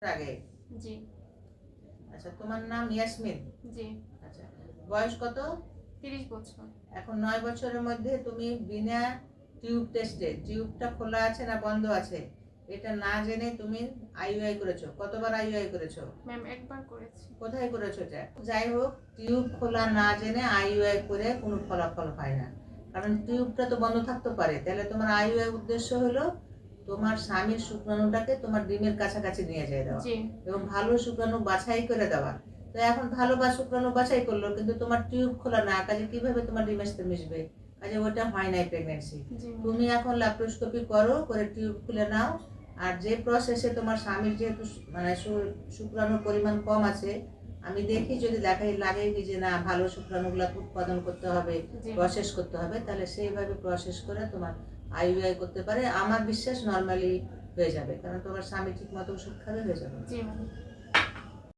আগে। জি। আচ্ছা, তোমার নাম ইয়াসমিন? জি। আচ্ছা, বয়স কত? 30 বছর। এখন 9 বছরের মধ্যে তুমি বিনা টিউব টেস্টে, টিউবটা খোলা আছে না বন্ধ আছে এটা না জেনে তুমি আইইউআই করেছো। কতবার আইইউআই করেছো? ম্যাম একবার করেছি। কোথায় করেছো এটা? যাই হোক, টিউব খোলা না জেনে আইইউআই করে কোনো ফলাফল হয় না, কারণ টিউবটা তো বন্ধ থাকতে পারে। তাহলে তোমার আইইউআই উদ্দেশ্য হলো তোমার স্বামীর শুক্রাণুটাকে তোমার ডিমের কাছাকাছি নিয়ে যেয়ে দেওয়া এবং ভালো শুক্রাণু বাছাই করে দেওয়া। তো এখন ভালো বা শুক্রাণু বাছাই করলো, কিন্তু তোমার টিউব খোলা না, কাজে কিভাবে তোমার ডিমের সাথে মিশবে? কাজে ওটা হয় নাই প্রেগনেন্সি। তুমি এখন ল্যাপ্রোস্কোপি করো, করে টিউব খুলে নাও। আর যে প্রসেসে তোমার স্বামীর যেহেতু মানে শুক্রাণুর পরিমাণ কম আছে, আমি দেখি যদি লাগে কি যে না ভালো শুক্রাণুগুলো উৎপাদন করতে হবে, প্রসেস করতে হবে, তাহলে সেইভাবে প্রসেস করে তোমার আইইউআই করতে পারে। আমার বিশ্বাস নর্মালি হয়ে যাবে, কারণ তোমার স্বামী ঠিক মতো ওষুধ খাবে, হয়ে যাবে।